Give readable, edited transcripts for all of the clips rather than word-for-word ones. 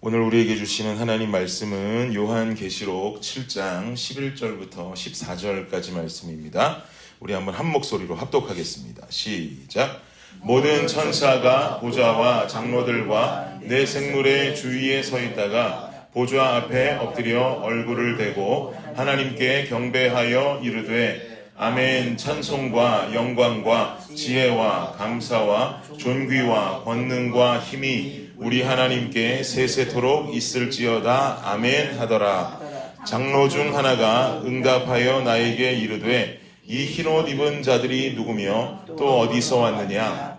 오늘 우리에게 주시는 하나님 말씀은 요한계시록 7장 11절부터 14절까지 말씀입니다. 우리 한번 한 목소리로 합독하겠습니다. 시작. 모든 천사가 보좌와 장로들과 내 생물의 주위에 서 있다가 보좌 앞에 엎드려 얼굴을 대고 하나님께 경배하여 이르되 아멘. 찬송과 영광과 지혜와 감사와 존귀와 권능과 힘이 우리 하나님께 세세토록 있을지어다. 아멘 하더라. 장로 중 하나가 응답하여 나에게 이르되 이 흰옷 입은 자들이 누구며 또 어디서 왔느냐?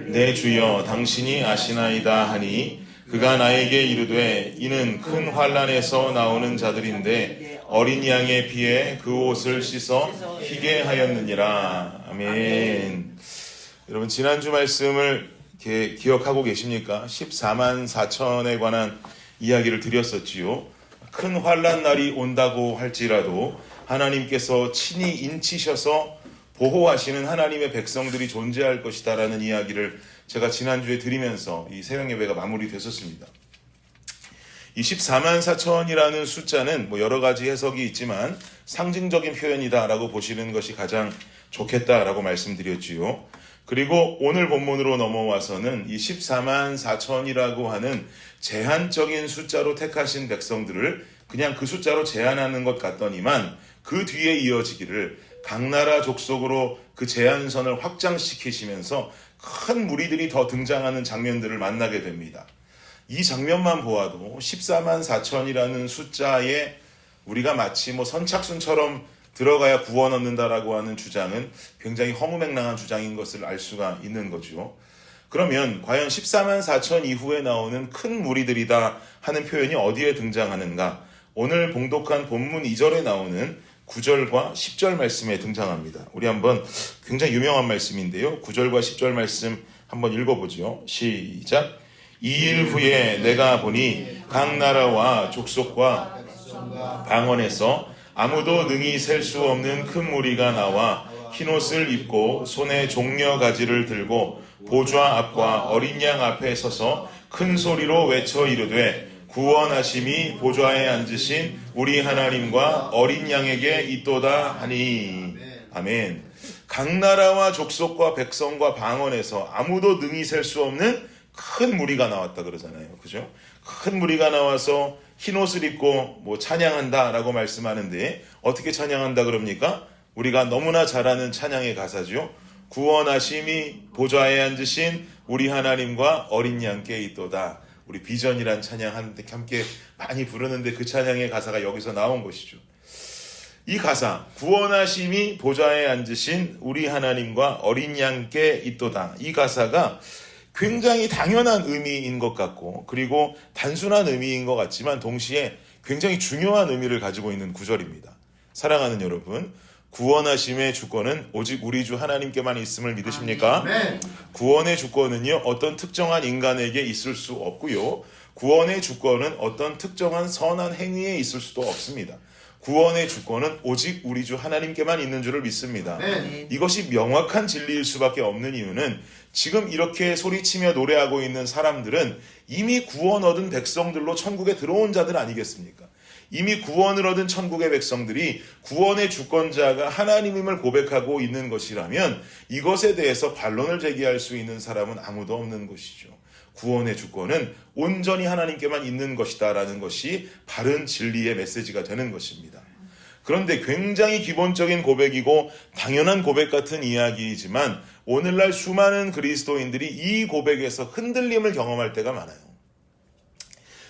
내 주여 당신이 아시나이다 하니 그가 나에게 이르되 이는 큰 환난에서 나오는 자들인데 어린 양의 피에 그 옷을 씻어 희게 하였느니라. 아멘. 여러분 지난주 말씀을 이렇게 기억하고 계십니까? 14만 4천에 관한 이야기를 드렸었지요. 큰 환난 날이 온다고 할지라도 하나님께서 친히 인치셔서 보호하시는 하나님의 백성들이 존재할 것이다라는 이야기를 제가 지난주에 드리면서 이 새벽 예배가 마무리됐었습니다. 이 14만 4천이라는 숫자는 여러 가지 해석이 있지만 상징적인 표현이다라고 보시는 것이 가장 좋겠다라고 말씀드렸지요. 그리고 오늘 본문으로 넘어와서는 이 14만 4천이라고 하는 제한적인 숫자로 택하신 백성들을 그냥 그 숫자로 제한하는 것 같더니만 그 뒤에 이어지기를 각 나라 족속으로 그 제한선을 확장시키시면서 큰 무리들이 더 등장하는 장면들을 만나게 됩니다. 이 장면만 보아도 14만 4천이라는 숫자에 우리가 마치 선착순처럼 들어가야 구원 얻는다라고 하는 주장은 굉장히 허무맹랑한 주장인 것을 알 수가 있는 거죠. 그러면 과연 14만 4천 이후에 나오는 큰 무리들이다 하는 표현이 어디에 등장하는가? 오늘 봉독한 본문 2절에 나오는 9절과 10절 말씀에 등장합니다. 우리 한번 굉장히 유명한 말씀인데요. 9절과 10절 말씀 한번 읽어보죠. 시작. 이 일 후에 내가 보니 각 나라와 족속과 방언에서 아무도 능히 셀 수 없는 큰 무리가 나와 흰옷을 입고 손에 종려 가지를 들고 보좌 앞과 어린 양 앞에 서서 큰 소리로 외쳐 이르되 구원하심이 보좌에 앉으신 우리 하나님과 어린 양에게 있도다 하니. 아멘. 각 나라와 족속과 백성과 방언에서 아무도 능히 셀 수 없는 큰 무리가 나왔다 그러잖아요. 그죠? 큰 무리가 나와서 흰옷을 입고 찬양한다라고 말씀하는데 어떻게 찬양한다 그럽니까? 우리가 너무나 잘 아는 찬양의 가사죠. 구원하심이 보좌에 앉으신 우리 하나님과 어린 양께 있도다. 우리 비전이란 찬양 함께 많이 부르는데 그 찬양의 가사가 여기서 나온 것이죠. 이 가사, 구원하심이 보좌에 앉으신 우리 하나님과 어린 양께 있도다. 이 가사가 굉장히 당연한 의미인 것 같고 그리고 단순한 의미인 것 같지만 동시에 굉장히 중요한 의미를 가지고 있는 구절입니다. 사랑하는 여러분, 구원하심의 주권은 오직 우리 주 하나님께만 있음을 믿으십니까? 아멘. 구원의 주권은요 어떤 특정한 인간에게 있을 수 없고요. 구원의 주권은 어떤 특정한 선한 행위에 있을 수도 없습니다. 구원의 주권은 오직 우리 주 하나님께만 있는 줄을 믿습니다. 이것이 명확한 진리일 수밖에 없는 이유는 지금 이렇게 소리치며 노래하고 있는 사람들은 이미 구원 얻은 백성들로 천국에 들어온 자들 아니겠습니까? 이미 구원을 얻은 천국의 백성들이 구원의 주권자가 하나님임을 고백하고 있는 것이라면 이것에 대해서 반론을 제기할 수 있는 사람은 아무도 없는 것이죠. 구원의 주권은 온전히 하나님께만 있는 것이다라는 것이 바른 진리의 메시지가 되는 것입니다. 그런데 굉장히 기본적인 고백이고 당연한 고백 같은 이야기이지만 오늘날 수많은 그리스도인들이 이 고백에서 흔들림을 경험할 때가 많아요.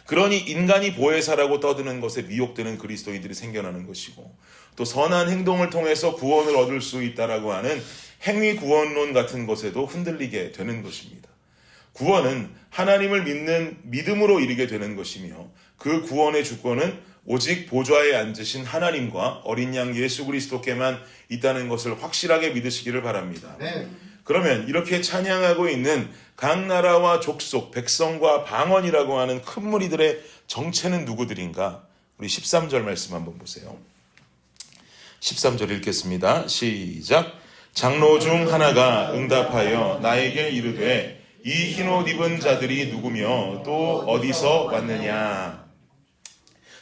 그러니 인간이 보혜사라고 떠드는 것에 미혹되는 그리스도인들이 생겨나는 것이고 또 선한 행동을 통해서 구원을 얻을 수 있다라고 하는 행위 구원론 같은 것에도 흔들리게 되는 것입니다. 구원은 하나님을 믿는 믿음으로 이르게 되는 것이며 그 구원의 주권은 오직 보좌에 앉으신 하나님과 어린 양 예수 그리스도께만 있다는 것을 확실하게 믿으시기를 바랍니다. 그러면 이렇게 찬양하고 있는 각 나라와 족속, 백성과 방언이라고 하는 큰 무리들의 정체는 누구들인가? 우리 13절 말씀 한번 보세요. 13절 읽겠습니다. 시작. 장로 중 하나가 응답하여 나에게 이르되 이 흰옷 입은 자들이 누구며 또 어디서 왔느냐.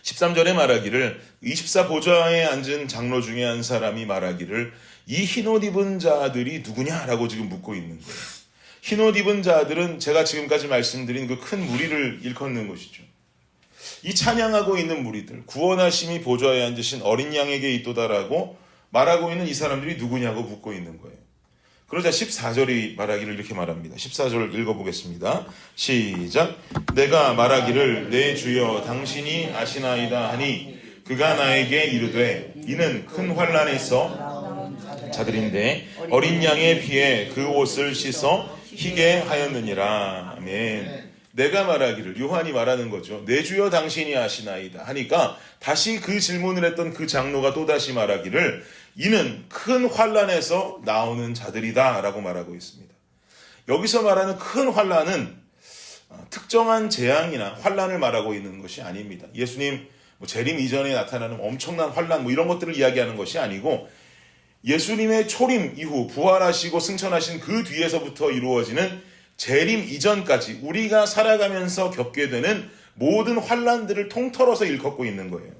13절에 말하기를 24보좌에 앉은 장로 중에 한 사람이 말하기를 이 흰옷 입은 자들이 누구냐라고 지금 묻고 있는 거예요. 흰옷 입은 자들은 제가 지금까지 말씀드린 그 큰 무리를 일컫는 것이죠. 이 찬양하고 있는 무리들, 구원하심이 보좌에 앉으신 어린 양에게 있도다라고 말하고 있는 이 사람들이 누구냐고 묻고 있는 거예요. 그러자 14절이 말하기를 이렇게 말합니다. 14절 읽어보겠습니다. 시작. 내가 말하기를 내 주여 당신이 아시나이다 하니 그가 나에게 이르되 이는 큰 환난에서 자들인데 어린 양의 피에 그 옷을 씻어 희게 하였느니라. 아멘. 내가 말하기를, 요한이 말하는 거죠. 내 주여 당신이 아시나이다 하니까 다시 그 질문을 했던 그 장로가 또다시 말하기를 이는 큰 환난에서 나오는 자들이다 라고 말하고 있습니다. 여기서 말하는 큰 환난은 특정한 재앙이나 환난을 말하고 있는 것이 아닙니다. 예수님 재림 이전에 나타나는 엄청난 환난 이런 것들을 이야기하는 것이 아니고 예수님의 초림 이후 부활하시고 승천하신 그 뒤에서부터 이루어지는 재림 이전까지 우리가 살아가면서 겪게 되는 모든 환난들을 통틀어서 일컫고 있는 거예요.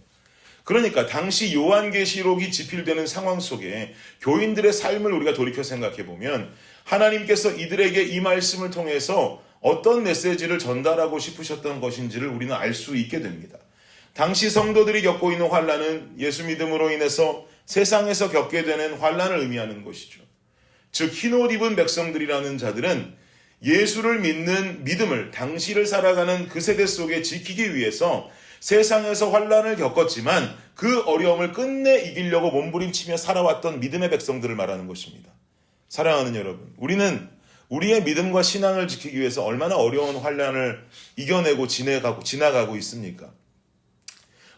그러니까 당시 요한계시록이 집필되는 상황 속에 교인들의 삶을 우리가 돌이켜 생각해 보면 하나님께서 이들에게 이 말씀을 통해서 어떤 메시지를 전달하고 싶으셨던 것인지를 우리는 알 수 있게 됩니다. 당시 성도들이 겪고 있는 환난은 예수 믿음으로 인해서 세상에서 겪게 되는 환난을 의미하는 것이죠. 즉 흰옷 입은 백성들이라는 자들은 예수를 믿는 믿음을 당시를 살아가는 그 세대 속에 지키기 위해서 세상에서 환난을 겪었지만 그 어려움을 끝내 이기려고 몸부림치며 살아왔던 믿음의 백성들을 말하는 것입니다. 사랑하는 여러분, 우리는 우리의 믿음과 신앙을 지키기 위해서 얼마나 어려운 환난을 이겨내고 지나가고 있습니까?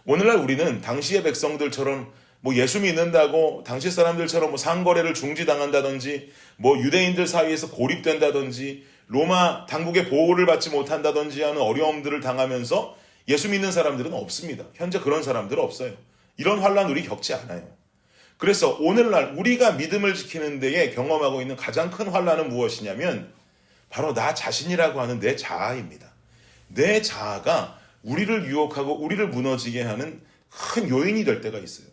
오늘날 우리는 당시의 백성들처럼 예수 믿는다고 당시 사람들처럼 상거래를 중지당한다든지 유대인들 사이에서 고립된다든지 로마 당국의 보호를 받지 못한다든지 하는 어려움들을 당하면서 예수 믿는 사람들은 없습니다. 현재 그런 사람들은 없어요. 이런 환난 우리 겪지 않아요. 그래서 오늘날 우리가 믿음을 지키는 데에 경험하고 있는 가장 큰 환난은 무엇이냐면 바로 나 자신이라고 하는 내 자아입니다. 내 자아가 우리를 유혹하고 우리를 무너지게 하는 큰 요인이 될 때가 있어요.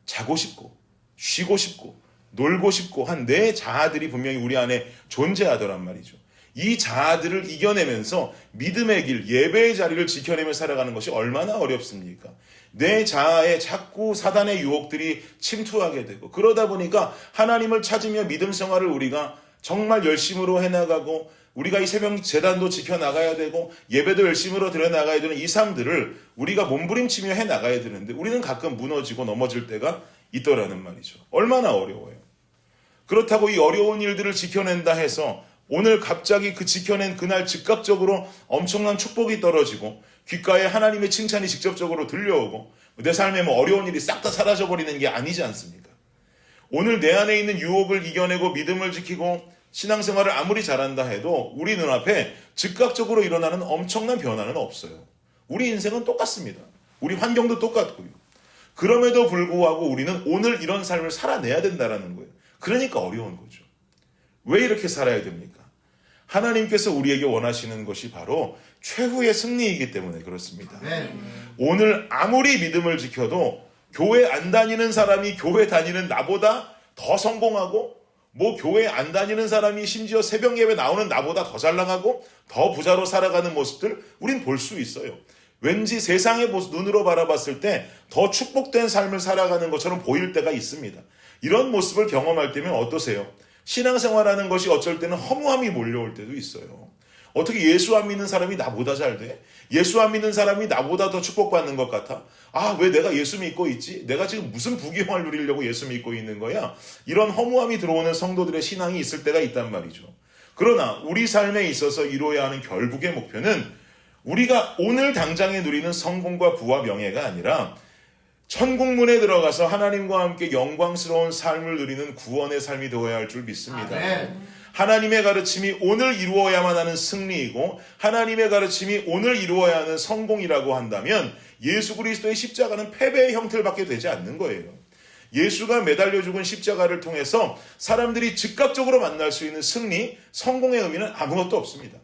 자고 싶고 쉬고 싶고 놀고 싶고 한 내 자아들이 분명히 우리 안에 존재하더란 말이죠. 이 자아들을 이겨내면서 믿음의 길, 예배의 자리를 지켜내며 살아가는 것이 얼마나 어렵습니까? 내 자아에 자꾸 사단의 유혹들이 침투하게 되고 그러다 보니까 하나님을 찾으며 믿음 생활을 우리가 정말 열심으로 해나가고 우리가 이 새벽 제단도 지켜나가야 되고 예배도 열심으로 드려나가야 되는 이 삶들을 우리가 몸부림치며 해나가야 되는데 우리는 가끔 무너지고 넘어질 때가 있더라는 말이죠. 얼마나 어려워요. 그렇다고 이 어려운 일들을 지켜낸다 해서 오늘 갑자기 그 지켜낸 그날 즉각적으로 엄청난 축복이 떨어지고 귓가에 하나님의 칭찬이 직접적으로 들려오고 내 삶에 어려운 일이 싹 다 사라져버리는 게 아니지 않습니까? 오늘 내 안에 있는 유혹을 이겨내고 믿음을 지키고 신앙생활을 아무리 잘한다 해도 우리 눈앞에 즉각적으로 일어나는 엄청난 변화는 없어요. 우리 인생은 똑같습니다. 우리 환경도 똑같고요. 그럼에도 불구하고 우리는 오늘 이런 삶을 살아내야 된다는 거예요. 그러니까 어려운 거죠. 왜 이렇게 살아야 됩니까? 하나님께서 우리에게 원하시는 것이 바로 최후의 승리이기 때문에 그렇습니다. 오늘 아무리 믿음을 지켜도 교회 안 다니는 사람이 교회 다니는 나보다 더 성공하고 교회 안 다니는 사람이 심지어 새벽 예배 나오는 나보다 더 잘 나가고 더 부자로 살아가는 모습들 우린 볼 수 있어요. 왠지 세상의 눈으로 바라봤을 때 더 축복된 삶을 살아가는 것처럼 보일 때가 있습니다. 이런 모습을 경험할 때면 어떠세요? 신앙생활하는 것이 어쩔 때는 허무함이 몰려올 때도 있어요. 어떻게 예수 안 믿는 사람이 나보다 잘 돼? 예수 안 믿는 사람이 나보다 더 축복받는 것 같아? 왜 내가 예수 믿고 있지? 내가 지금 무슨 부귀영화를 누리려고 예수 믿고 있는 거야? 이런 허무함이 들어오는 성도들의 신앙이 있을 때가 있단 말이죠. 그러나 우리 삶에 있어서 이루어야 하는 결국의 목표는 우리가 오늘 당장에 누리는 성공과 부와 명예가 아니라 천국문에 들어가서 하나님과 함께 영광스러운 삶을 누리는 구원의 삶이 되어야 할 줄 믿습니다. 하나님의 가르침이 오늘 이루어야만 하는 승리이고 하나님의 가르침이 오늘 이루어야 하는 성공이라고 한다면 예수 그리스도의 십자가는 패배의 형태를 받게 되지 않는 거예요. 예수가 매달려 죽은 십자가를 통해서 사람들이 즉각적으로 만날 수 있는 승리, 성공의 의미는 아무것도 없습니다.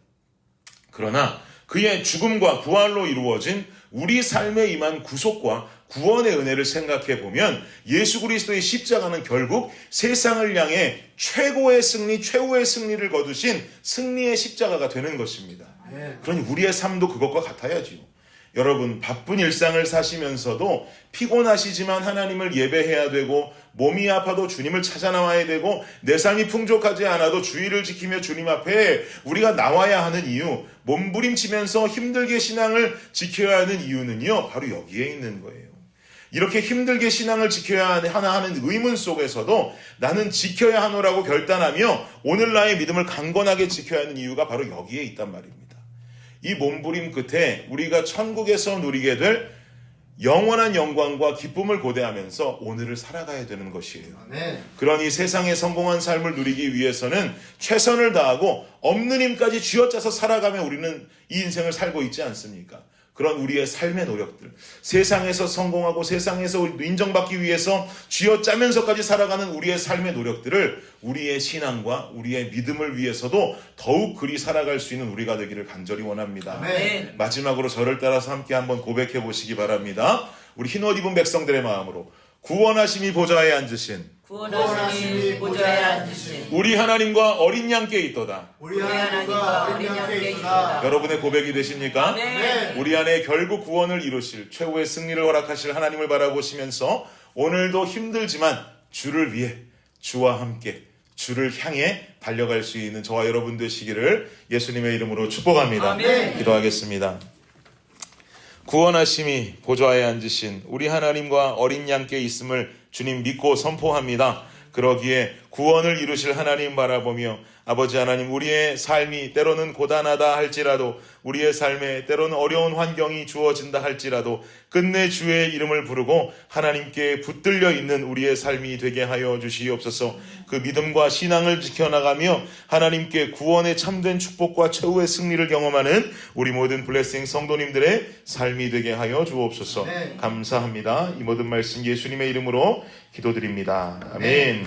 그러나 그의 죽음과 부활로 이루어진 우리 삶에 임한 구속과 구원의 은혜를 생각해 보면 예수 그리스도의 십자가는 결국 세상을 향해 최고의 승리, 최후의 승리를 거두신 승리의 십자가가 되는 것입니다. 그러니 우리의 삶도 그것과 같아야지요. 여러분, 바쁜 일상을 사시면서도 피곤하시지만 하나님을 예배해야 되고, 몸이 아파도 주님을 찾아 나와야 되고, 내 삶이 풍족하지 않아도 주의를 지키며 주님 앞에 우리가 나와야 하는 이유, 몸부림치면서 힘들게 신앙을 지켜야 하는 이유는요, 바로 여기에 있는 거예요. 이렇게 힘들게 신앙을 지켜야 하나 하는 의문 속에서도 나는 지켜야 하노라고 결단하며 오늘 나의 믿음을 강건하게 지켜야 하는 이유가 바로 여기에 있단 말입니다. 이 몸부림 끝에 우리가 천국에서 누리게 될 영원한 영광과 기쁨을 고대하면서 오늘을 살아가야 되는 것이에요. 그러니 세상의 성공한 삶을 누리기 위해서는 최선을 다하고 없는 힘까지 쥐어짜서 살아가며 우리는 이 인생을 살고 있지 않습니까? 그런 우리의 삶의 노력들, 세상에서 성공하고 세상에서 인정받기 위해서 쥐어짜면서까지 살아가는 우리의 삶의 노력들을 우리의 신앙과 우리의 믿음을 위해서도 더욱 그리 살아갈 수 있는 우리가 되기를 간절히 원합니다. 아멘. 마지막으로 저를 따라서 함께 한번 고백해 보시기 바랍니다. 우리 흰옷 입은 백성들의 마음으로 구원하심이 보좌에 앉으신 구원하심이 보좌에 앉으신 우리 하나님과 어린 양께 있도다. 우리 하나님과 어린 양께 있도다. 여러분의 고백이 되십니까? 네. 우리 안에 결국 구원을 이루실 최후의 승리를 허락하실 하나님을 바라보시면서 오늘도 힘들지만 주를 위해 주와 함께 주를 향해 달려갈 수 있는 저와 여러분 되시기를 예수님의 이름으로 축복합니다. 아멘. 기도하겠습니다. 구원하심이 보좌에 앉으신 우리 하나님과 어린 양께 있음을 주님 믿고 선포합니다. 그러기에 구원을 이루실 하나님 바라보며 아버지 하나님, 우리의 삶이 때로는 고단하다 할지라도, 우리의 삶에 때로는 어려운 환경이 주어진다 할지라도 끝내 주의 이름을 부르고 하나님께 붙들려 있는 우리의 삶이 되게 하여 주시옵소서. 그 믿음과 신앙을 지켜나가며 하나님께 구원의 참된 축복과 최후의 승리를 경험하는 우리 모든 블레싱 성도님들의 삶이 되게 하여 주옵소서. 감사합니다. 이 모든 말씀 예수님의 이름으로 기도드립니다. 아멘.